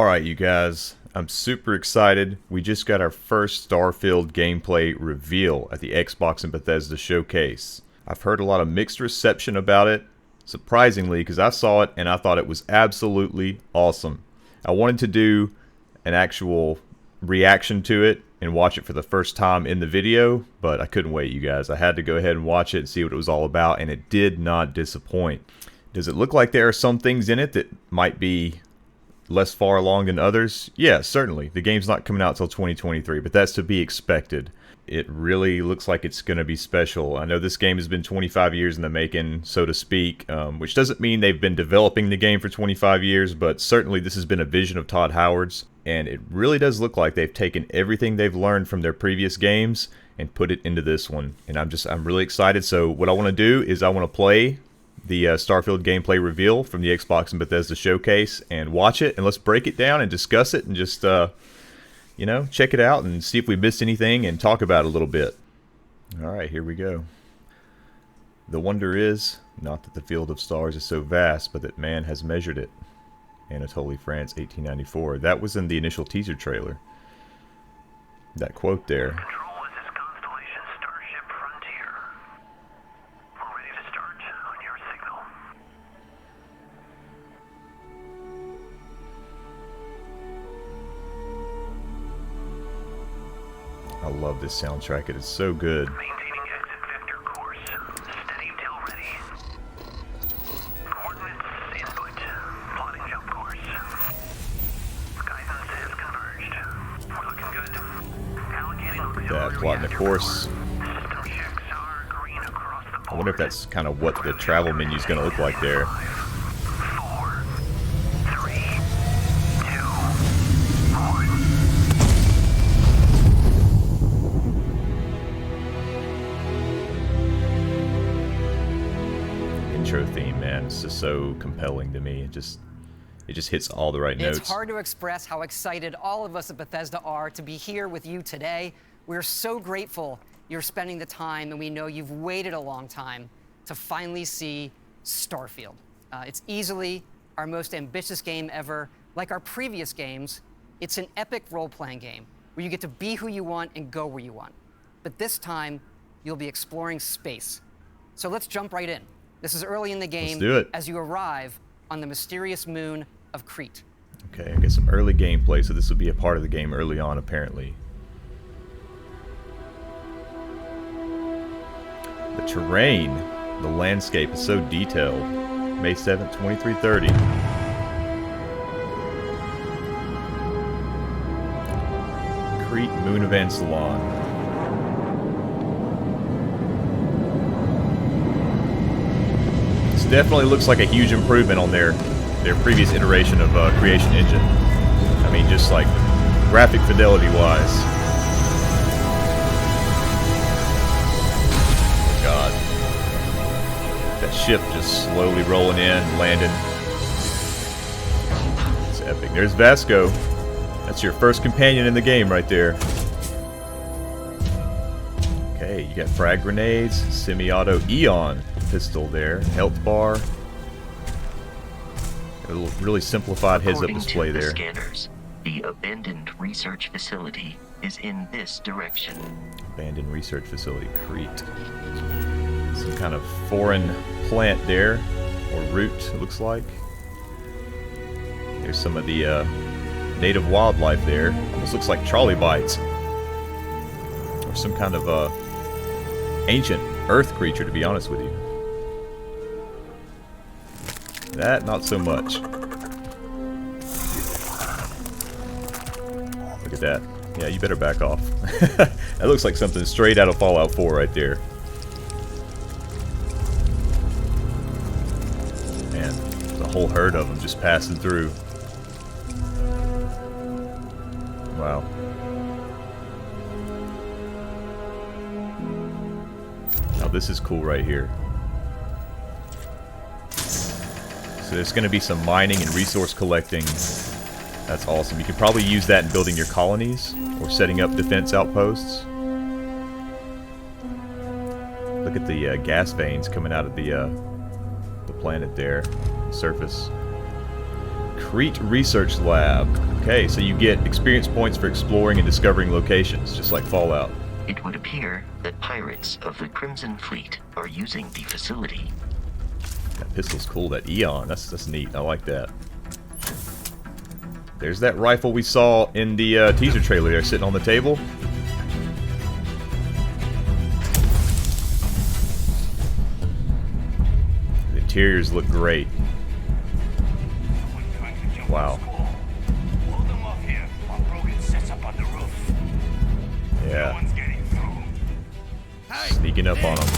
Alright, you guys, I'm super excited. We just got our first Starfield Gameplay Reveal at the Xbox and Bethesda showcase. I've heard a lot of mixed reception about it, surprisingly, because I saw it and I thought it was absolutely awesome. I wanted to do an actual reaction to it and watch it for the first time in the video, but I couldn't wait, you guys. I had to go ahead and watch it and see what it was all about, and it did not disappoint. Does it look like there are some things in it that might be less far along than others? Yeah, certainly. The game's not coming out till 2023, but that's to be expected. It really looks like it's going to be special. I know this game has been 25 years in the making, so to speak, which doesn't mean they've been developing the game for 25 years, but certainly this has been a vision of Todd Howard's, and it really does look like they've taken everything they've learned from their previous games and put it into this one. And I'm really excited. So what I want to do is I want to play the Starfield Gameplay Reveal from the Xbox and Bethesda showcase and watch it, and let's break it down and discuss it and just you know, check it out and see if we missed anything and talk about it a little bit. Alright, here we go. The wonder is not that the field of stars is so vast, but that man has measured it. Anatoly France, 1894. That was in the initial teaser trailer. That quote there. Control, this is Constellation Starship Frontier. We're ready to start on your signal. I love this soundtrack. It is so good. Maintaining exit vector course. Steady till ready. Coordinates input. Plotting jump course. Guidance has converged. We're looking good. Allocating That plotting the course. System checks are green across the board. I wonder if that's kind of what the travel menu is going to look like there. 4, 3, 2, 1. Intro theme, man, it's just so compelling to me. It just hits all the right notes. It's hard to express how excited all of us at Bethesda are to be here with you today. We're so grateful you're spending the time, and we know you've waited a long time to finally see Starfield. It's easily our most ambitious game ever. Like our previous games, it's an epic role-playing game where you get to be who you want and go where you want. But this time, you'll be exploring space. So let's jump right in. This is early in the game. Let's do it. As you arrive on the mysterious moon of Crete. Okay, I get some early gameplay, so this will be a part of the game early on, apparently. The terrain, the landscape is so detailed. May 7th, 2330. Crete Moon of Ansalon. Definitely looks like a huge improvement on their previous iteration of Creation Engine. I mean, just like graphic fidelity wise. God, that ship just slowly rolling in, landing. It's epic. There's Vasco. That's your first companion in the game right there. Okay, you got frag grenades, semi-auto Eon pistol there, health bar, a little really simplified heads-up display there. Scanners, the abandoned research facility is in this direction. Abandoned research facility, Crete. Some kind of foreign plant there, or root, it looks like. There's some of the native wildlife there. Almost looks like trilobites, or some kind of ancient earth creature, to be honest with you. That, not so much. Look at that. Yeah, you better back off. That looks like something straight out of Fallout 4 right there. Man, there's a whole herd of them just passing through. Wow. Now this is cool right here. So there's going to be some mining and resource collecting. That's awesome. You could probably use that in building your colonies or setting up defense outposts. Look at the gas veins coming out of the planet there, surface. Crete Research Lab. Okay, so you get experience points for exploring and discovering locations, just like Fallout. It would appear that pirates of the Crimson Fleet are using the facility. That pistol's cool, that Eon. That's neat. I like that. There's that rifle we saw in the teaser trailer there sitting on the table. The interiors look great. Wow. Yeah. Sneaking up on them.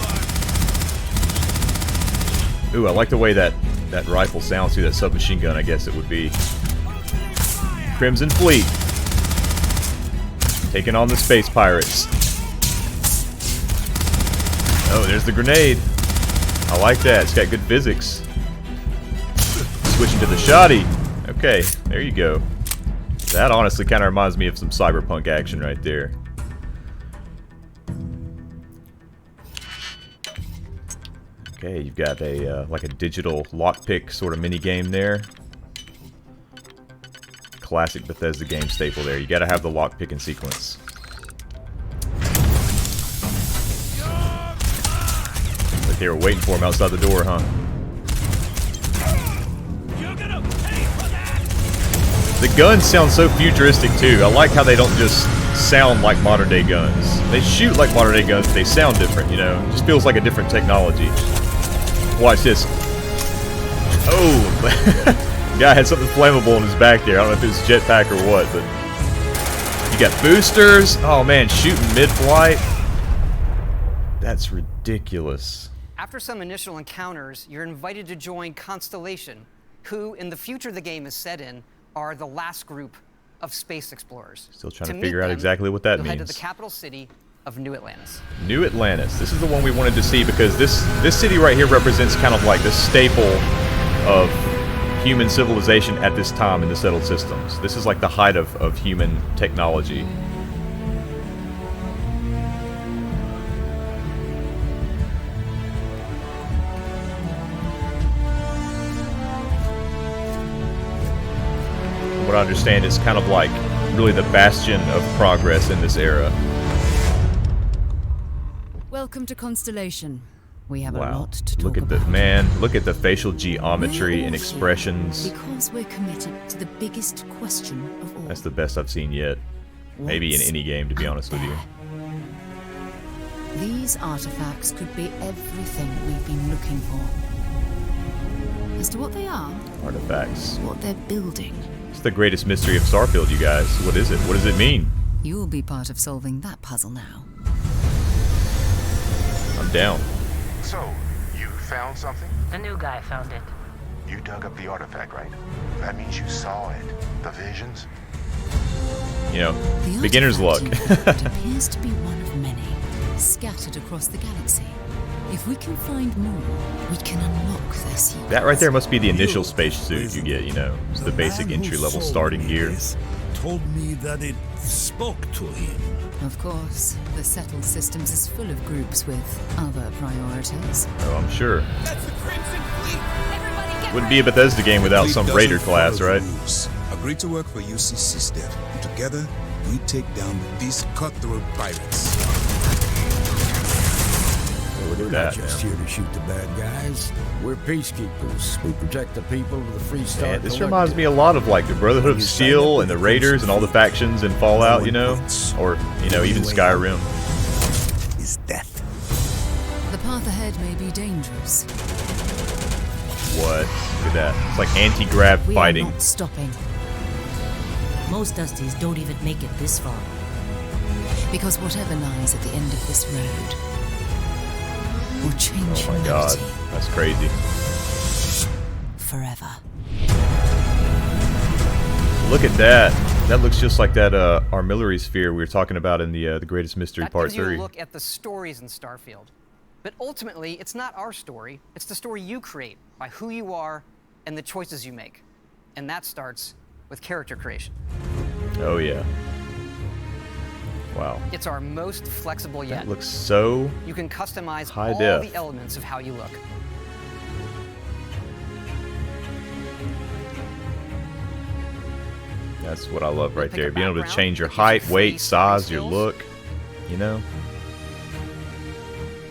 Ooh, I like the way that rifle sounds through that submachine gun, I guess it would be. Crimson Fleet. Taking on the space pirates. Oh, there's the grenade. I like that. It's got good physics. Switching to the shoddy. Okay, there you go. That honestly kind of reminds me of some cyberpunk action right there. Okay, you've got a like a digital lockpick sort of mini game there. Classic Bethesda game staple there. You got to have the lockpicking sequence. Like they were waiting for him outside the door, huh? The guns sound so futuristic too. I like how they don't just sound like modern day guns. They shoot like modern day guns, but they sound different, you know? It just feels like a different technology. Watch this. Oh! Guy had something flammable in his back there. I don't know if it was a jetpack or what, but... You got boosters. Oh man, shooting mid-flight. That's ridiculous. After some initial encounters, you're invited to join Constellation, who, in the future the game is set in, are the last group of space explorers. Still trying to figure out exactly what that means. means. Head to the capital city of New Atlantis. New Atlantis. This is the one we wanted to see because this city right here represents kind of like the staple of human civilization at this time in the settled systems. This is like the height of human technology. What I understand is kind of like really the bastion of progress in this era. Welcome to Constellation. We have Wow. a lot to talk Look at about. the man, look at the facial geometry We're and all expressions. here because we're committed to the biggest question of all. That's the best I've seen yet. Maybe in What's any game, to be out honest with you. there? These artifacts could be everything we've been looking for. As to what they are, Artifacts. what they're building, It's the greatest mystery of Starfield, you guys. What is it? What does it mean? you'll be part of solving that puzzle now. I'm down. So, you found something? The new guy found it. You dug up the artifact, right? That means you saw it. The visions? You know, The beginner's luck. artifact in fact appears to be one of many, scattered across the galaxy. If we can find more, we can unlock their secrets. That right there must be the initial spacesuit you get, you know. It's the basic entry-level starting gear. Told me that it spoke to him. Of course, the settled systems is full of groups with other priorities. Oh, I'm sure. Wouldn't be a Bethesda game without some Raider class, right? Agree to work for UCC Step. Together, we take down these cutthroat pirates. Look We're at not that, just man. here to shoot the bad guys. We're peacekeepers. We protect the people of the Free Star. Man, this reminds me a lot of like the Brotherhood of Steel and the Raiders and all the factions in Fallout, you know? Or, you know, even Skyrim. Is death. The path ahead may be dangerous. What? Look at that. It's like anti-grav We fighting. are not stopping, Most Dusties don't even make it this far. because whatever lies at the end of this road will change Oh my god. humanity That's crazy. forever. Look at that. That looks just like that armillary sphere we were talking about in the Greatest Mystery That Part gives you 3. a look at the stories in Starfield. But ultimately, it's not our story. It's the story you create by who you are and the choices you make. And that starts with character creation. Oh yeah. Wow. It's our most flexible yet. That looks so... You can customize high all def. the elements of how you look. That's what I love right Pick there. a Being able to background change your that gives you height, free weight, starting size, your skills. look. You know?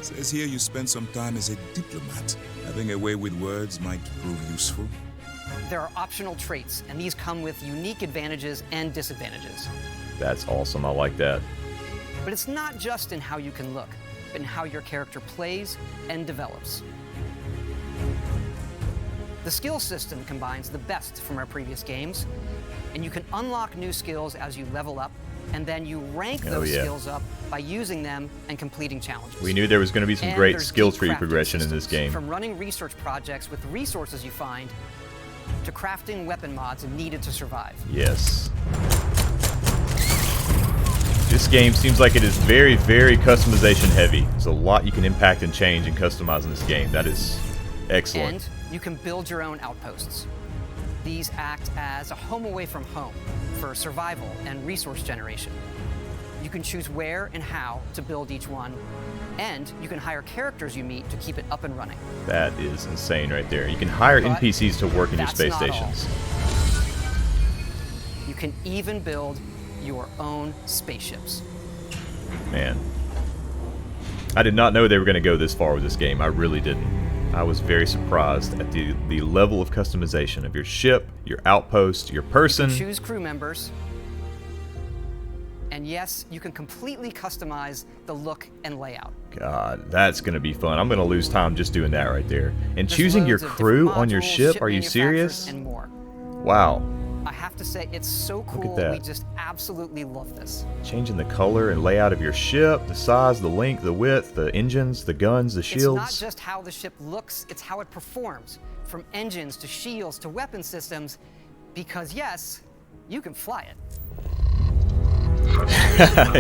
Says here you spent some time as a diplomat. Having a way with words might prove useful. There are optional traits, and these come with unique advantages and disadvantages. That's awesome. I like that. But it's not just in how you can look, but in how your character plays and develops. The skill system combines the best from our previous games, and you can unlock new skills as you level up, and then you rank those skills up by using them and completing challenges. We knew there was going to be some And great there's skill deep tree crafting progression in this systems, game. From running research projects with resources you find, to crafting weapon mods needed to survive. Yes. This game seems like it is very, very customization heavy. There's a lot you can impact and change and customize in this game. That is excellent. And you can build your own outposts. These act as a home away from home for survival and resource generation. You can choose where and how to build each one, and you can hire characters you meet to keep it up and running. That is insane right there. You can hire But NPCs to work in your that's space not all. stations. You can even build your own spaceships. Man. I did not know they were going to go this far with this game. I really didn't. I was very surprised at the level of customization of your ship, your outpost, your person. Choose crew members. And yes, you can completely customize the look and layout. God, that's going to be fun. I'm going to lose time just doing that right there. And There's choosing your loads of crew different on your modules, ship? Are you manufacturers, serious? And more. Wow. I have to say, it's so cool. Look at that. We just absolutely love this. Changing the color and layout of your ship, the size, the length, the width, the engines, the guns, the shields. It's not just how the ship looks, it's how it performs. From engines to shields to weapon systems. Because yes, you can fly it.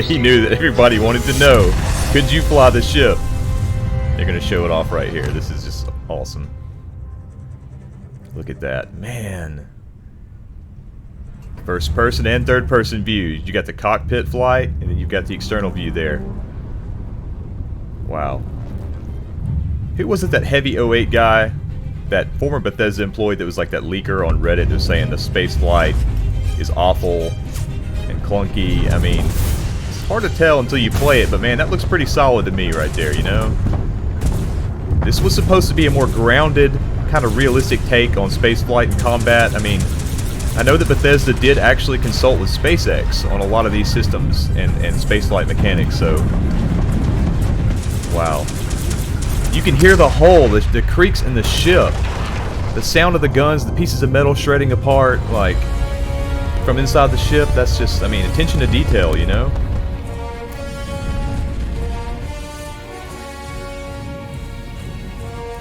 He knew that everybody wanted to know. Could you fly the ship? They're going to show it off right here. This is just awesome. Look at that. Man. First person and third person views. You got the cockpit flight, and then you've got the external view there. Wow. Who was it, that heavy 08 guy? That former Bethesda employee that was like that leaker on Reddit that was saying the space flight is awful and clunky. I mean, it's hard to tell until you play it, but man, that looks pretty solid to me right there, you know? This was supposed to be a more grounded, kind of realistic take on spaceflight and combat. I mean, I know that Bethesda did actually consult with SpaceX on a lot of these systems and spaceflight mechanics, so... Wow. You can hear the hull, the creaks in the ship, the sound of the guns, the pieces of metal shredding apart, like, from inside the ship. That's just, I mean, attention to detail, you know?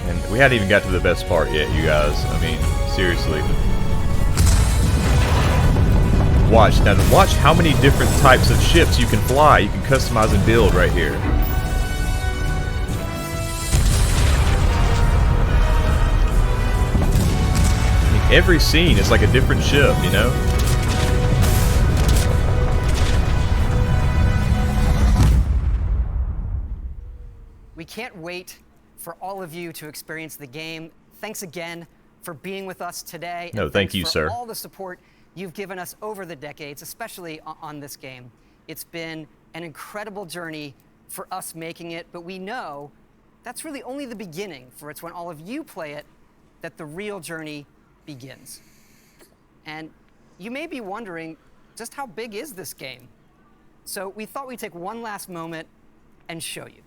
And we hadn't even got to the best part yet, you guys. I mean, seriously. Watch how many different types of ships you can fly, you can customize and build right here. I mean, every scene is like a different ship, you know? We can't wait for all of you to experience the game. Thanks again for being with us today. No, and thank thanks you, for sir. all the support you've given us over the decades, especially on this game. It's been an incredible journey for us making it, but we know that's really only the beginning, for it's when all of you play it that the real journey begins. And you may be wondering, just how big is this game? So we thought we'd take one last moment and show you.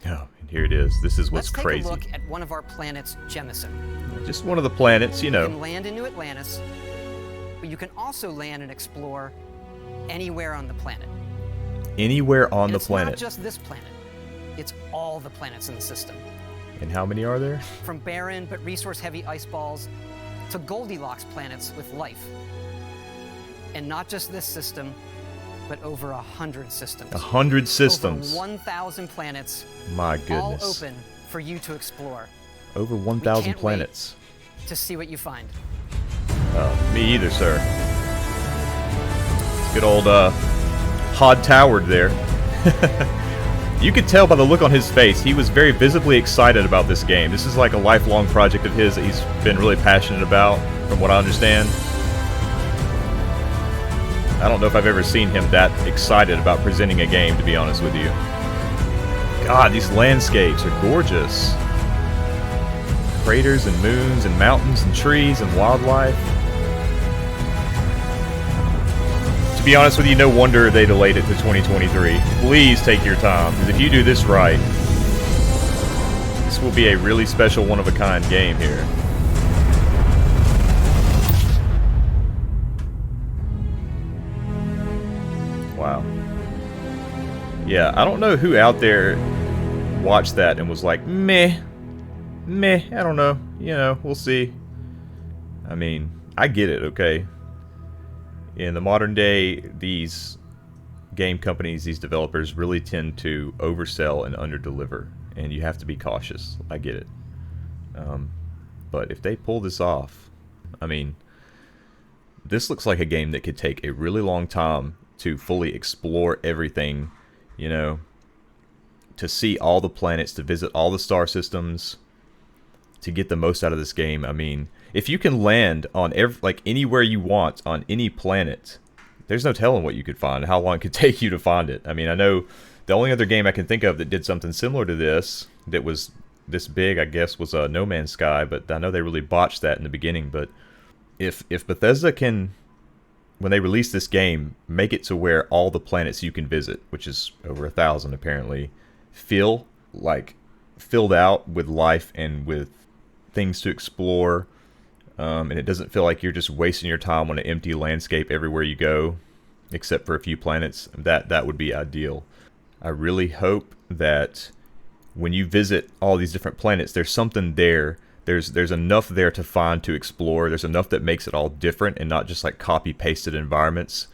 Oh, and here it is. This is what's Let's take crazy. a look at one of our planets, Jemison. Just one of the planets, you You know. can land in New Atlantis, but you can also land and explore anywhere on the planet. Anywhere on And the it's planet. not just this planet. It's all the planets in the system. And how many are there? From barren but resource-heavy ice balls to Goldilocks planets with life. And not just this system, but over 100 systems. 100 systems. Over 1,000 planets. My All goodness. open for you to explore. Over We 1,000 can't wait planets. to see what you find. Me either, sir. Good old Hod Toward there. You could tell by the look on his face, he was very visibly excited about this game. This is like a lifelong project of his that he's been really passionate about, from what I understand. I don't know if I've ever seen him that excited about presenting a game, to be honest with you. God, these landscapes are gorgeous. Craters and moons and mountains and trees and wildlife. To be honest with you, no wonder they delayed it to 2023. Please take your time, because if you do this right, this will be a really special, one-of-a-kind game here. Wow. Yeah, I don't know who out there watched that and was like, meh, I don't know, you know, we'll see. I mean, I get it, okay? In the modern day, these game companies, these developers really tend to oversell and underdeliver, and you have to be cautious. I get it. But if they pull this off, I mean, this looks like a game that could take a really long time to fully explore everything, you know, to see all the planets, to visit all the star systems, to get the most out of this game. I mean, if you can land on anywhere you want on any planet, there's no telling what you could find, how long it could take you to find it. I mean, I know the only other game I can think of that did something similar to this, that was this big, I guess, was No Man's Sky, but I know they really botched that in the beginning. But if Bethesda can, when they release this game, make it to where all the planets you can visit, which is over 1,000 apparently, feel like filled out with life and with things to explore, and it doesn't feel like you're just wasting your time on an empty landscape everywhere you go, except for a few planets, that would be ideal. I really hope that when you visit all these different planets, there's something there. There's enough there to find, to explore. There's enough that makes it all different and not just like copy-pasted environments,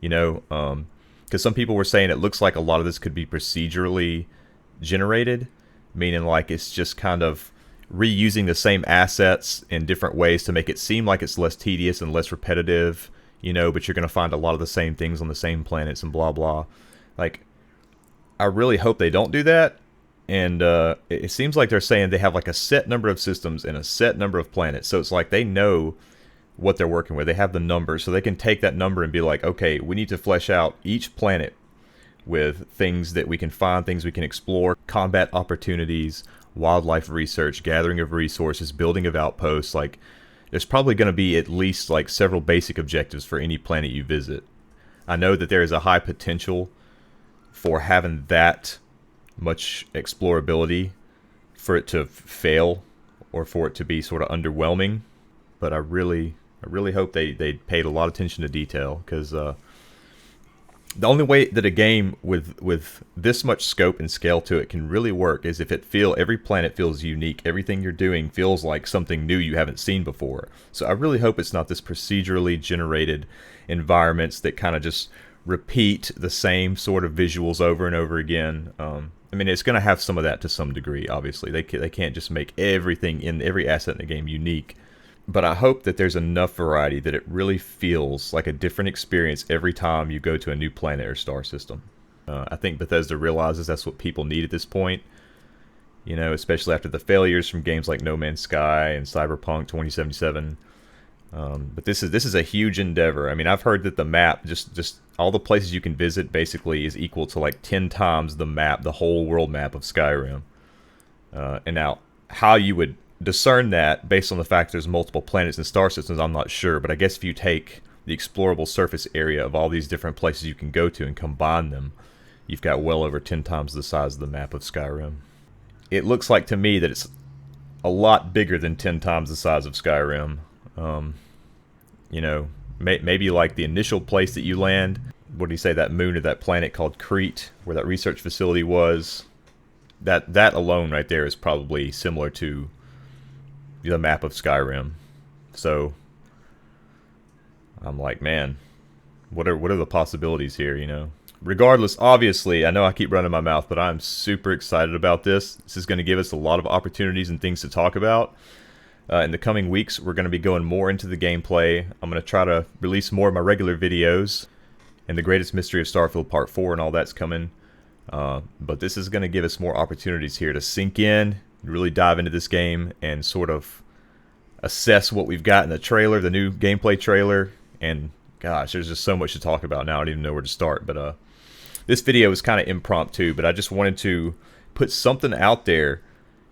you know, because some people were saying it looks like a lot of this could be procedurally generated, meaning like it's just kind of reusing the same assets in different ways to make it seem like it's less tedious and less repetitive, you know, but you're going to find a lot of the same things on the same planets and blah blah. Like, I really hope they don't do that. And it seems like they're saying they have like a set number of systems and a set number of planets, so it's like they know what they're working with. They have the numbers, so they can take that number and be like, okay, we need to flesh out each planet with things that we can find, things we can explore, combat opportunities, wildlife research, gathering of resources, building of outposts. Like, there's probably going to be at least like several basic objectives for any planet you visit. I know that there is a high potential for having that much explorability for it to fail or for it to be sort of underwhelming, but I really hope they paid a lot of attention to detail, because the only way that a game with this much scope and scale to it can really work is if every planet feels unique. Everything you're doing feels like something new you haven't seen before. So I really hope it's not this procedurally generated environments that kind of just repeat the same sort of visuals over and over again. I mean, it's going to have some of that to some degree, obviously. They can't just make everything in every asset in the game unique. But I hope that there's enough variety that it really feels like a different experience every time you go to a new planet or star system. I think Bethesda realizes that's what people need at this point. You know, especially after the failures from games like No Man's Sky and Cyberpunk 2077. But this is a huge endeavor. I mean, I've heard that the map, just all the places you can visit, basically is equal to like 10 times the map, the whole world map of Skyrim. And now, how you would discern that based on the fact there's multiple planets and star systems, I'm not sure. But I guess if you take the explorable surface area of all these different places you can go to and combine them, you've got well over 10 times the size of the map of Skyrim. It looks like to me that it's a lot bigger than 10 times the size of Skyrim. You know, maybe like the initial place that you land, what do you say, that moon or that planet called Crete, where that research facility was, that alone right there is probably similar to the map of Skyrim. So I'm like, man, what are the possibilities here, you know? Regardless, obviously, I know I keep running my mouth, but I'm super excited about this. This is going to give us a lot of opportunities and things to talk about. In the coming weeks, we're going to be going more into the gameplay. I'm going to try to release more of my regular videos, and the Greatest Mystery of Starfield Part 4 and all that's coming. But this is going to give us more opportunities here to sink in, really dive into this game, and sort of assess what we've got in the trailer, the new gameplay trailer, and gosh, there's just so much to talk about now. I don't even know where to start. But this video was kind of impromptu, but I just wanted to put something out there,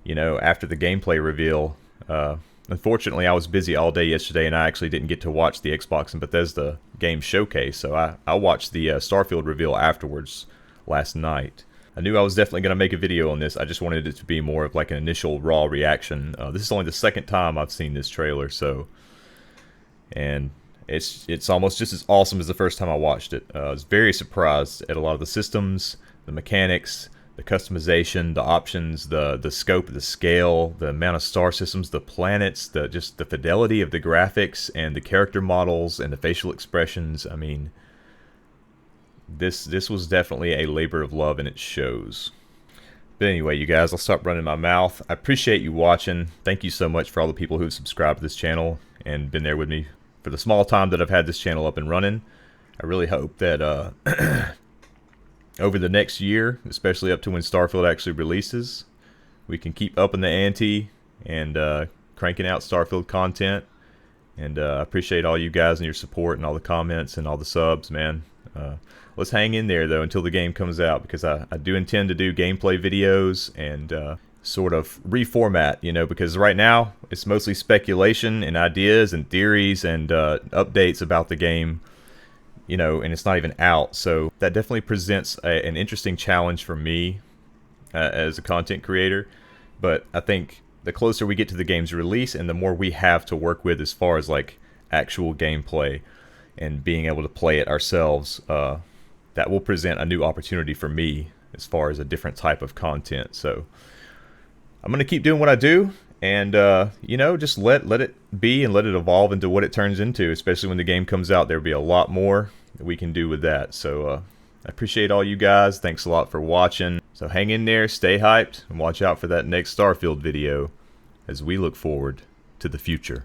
you know, after the gameplay reveal. Unfortunately, I was busy all day yesterday, and I actually didn't get to watch the Xbox and Bethesda game showcase, so I watched the Starfield reveal afterwards last night. I knew I was definitely going to make a video on this. I just wanted it to be more of like an initial raw reaction. This is only the second time I've seen this trailer, so... And it's almost just as awesome as the first time I watched it. I was very surprised at a lot of the systems, the mechanics, the customization, the options, the scope, the scale, the amount of star systems, the planets, just the fidelity of the graphics and the character models and the facial expressions. I mean, this was definitely a labor of love, and it shows. But anyway, you guys, I'll stop running my mouth. I appreciate you watching. Thank you so much for all the people who've subscribed to this channel and been there with me for the small time that I've had this channel up and running. I really hope that over the next year, especially up to when Starfield actually releases, we can keep upping the ante and cranking out Starfield content. And I appreciate all you guys and your support and all the comments and all the subs, man. Let's hang in there, though, until the game comes out, because I do intend to do gameplay videos and sort of reformat, you know, because right now it's mostly speculation and ideas and theories and updates about the game, you know, and it's not even out. So that definitely presents an interesting challenge for me as a content creator. But I think the closer we get to the game's release and the more we have to work with as far as like actual gameplay and being able to play it ourselves, that will present a new opportunity for me as far as a different type of content. So I'm going to keep doing what I do, and you know, just let it be and let it evolve into what it turns into, especially when the game comes out. There'll be a lot more that we can do with that. So I appreciate all you guys. Thanks a lot for watching. So hang in there, stay hyped, and watch out for that next Starfield video as we look forward to the future.